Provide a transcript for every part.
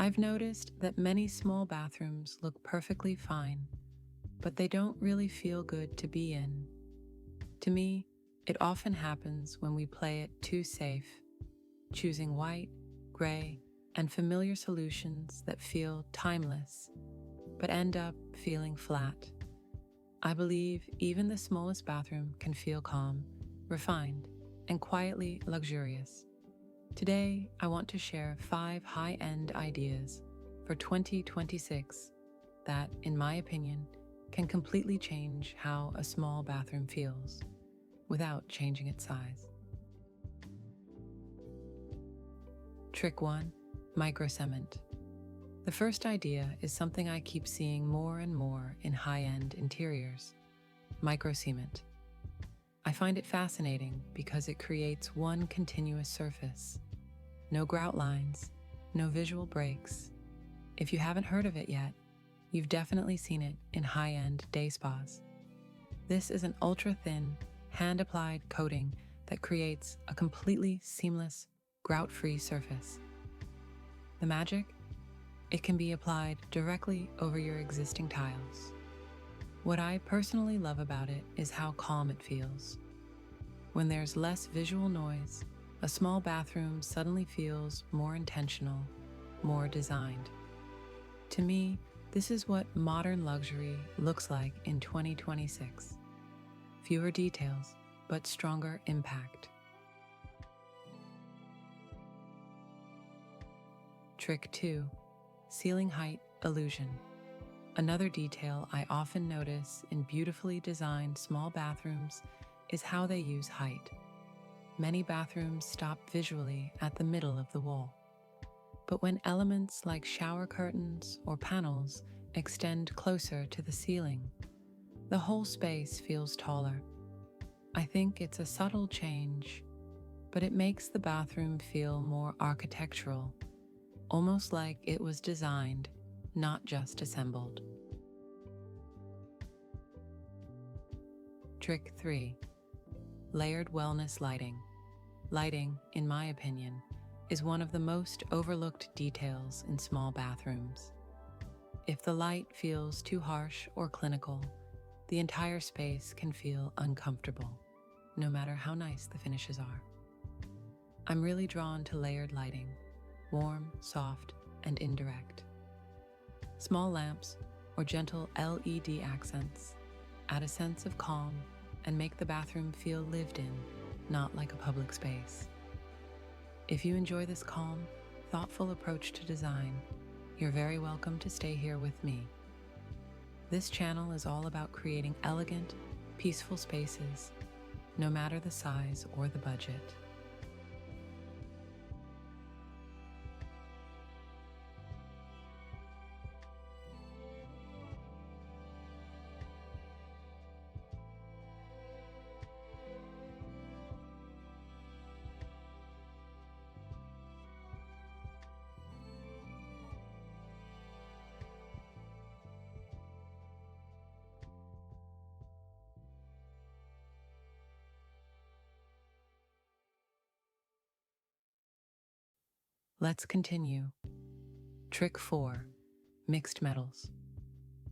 I've noticed that many small bathrooms look perfectly fine, but they don't really feel good to be in. To me, it often happens when we play it too safe, choosing white, gray, and familiar solutions that feel timeless, but end up feeling flat. I believe even the smallest bathroom can feel calm, refined, and quietly luxurious. Today, I want to share 5 high-end ideas for 2026 that, in my opinion, can completely change how a small bathroom feels without changing its size. Trick 1. Microcement. The first idea is something I keep seeing more and more in high-end interiors: microcement. I find it fascinating because it creates one continuous surface. No grout lines, no visual breaks. If you haven't heard of it yet, you've definitely seen it in high-end day spas. This is an ultra-thin, hand-applied coating that creates a completely seamless, grout-free surface. The magic? It can be applied directly over your existing tiles. What I personally love about it is how calm it feels. When there's less visual noise, a small bathroom suddenly feels more intentional, more designed. To me, this is what modern luxury looks like in 2026. Fewer details, but stronger impact. Trick 2. Ceiling height illusion. Another detail I often notice in beautifully designed small bathrooms is how they use height. Many bathrooms stop visually at the middle of the wall. But when elements like shower curtains or panels extend closer to the ceiling, the whole space feels taller. I think it's a subtle change, but it makes the bathroom feel more architectural, almost like it was designed, not just assembled. Trick 3. Layered wellness lighting. Lighting, in my opinion, is one of the most overlooked details in small bathrooms. If the light feels too harsh or clinical, the entire space can feel uncomfortable, no matter how nice the finishes are. I'm really drawn to layered lighting, warm, soft, and indirect. Small lamps or gentle LED accents add a sense of calm and make the bathroom feel lived in, not like a public space. If you enjoy this calm, thoughtful approach to design, you're very welcome to stay here with me. This channel is all about creating elegant, peaceful spaces, no matter the size or the budget. Let's continue. Trick 4. Mixed metals.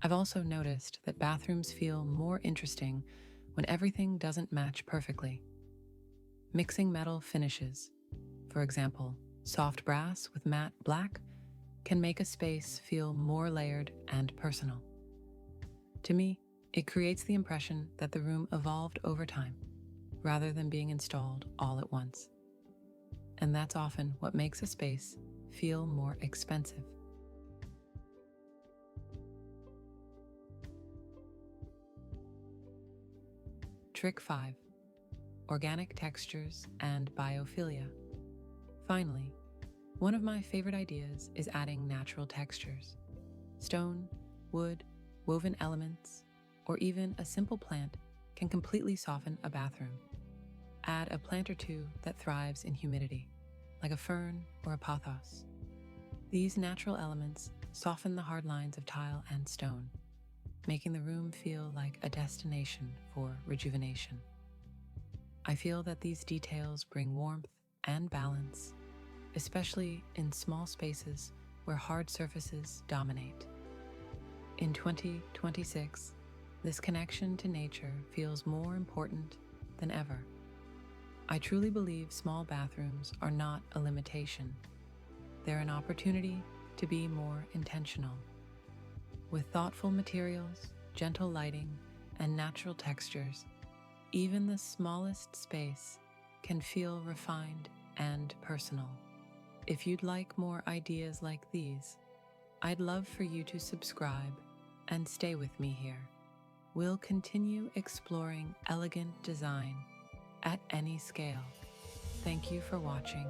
I've also noticed that bathrooms feel more interesting when everything doesn't match perfectly. Mixing metal finishes, for example, soft brass with matte black, can make a space feel more layered and personal. To me, it creates the impression that the room evolved over time, rather than being installed all at once. And that's often what makes a space feel more expensive. Trick 5. Organic textures and biophilia. Finally, one of my favorite ideas is adding natural textures. Stone, wood, woven elements, or even a simple plant can completely soften a bathroom. Add a plant or two that thrives in humidity, like a fern or a pothos. These natural elements soften the hard lines of tile and stone, making the room feel like a destination for rejuvenation. I feel that these details bring warmth and balance, especially in small spaces where hard surfaces dominate. In 2026, this connection to nature feels more important than ever. I truly believe small bathrooms are not a limitation. They're an opportunity to be more intentional. With thoughtful materials, gentle lighting, and natural textures, even the smallest space can feel refined and personal. If you'd like more ideas like these, I'd love for you to subscribe and stay with me here. We'll continue exploring elegant design at any scale. Thank you for watching.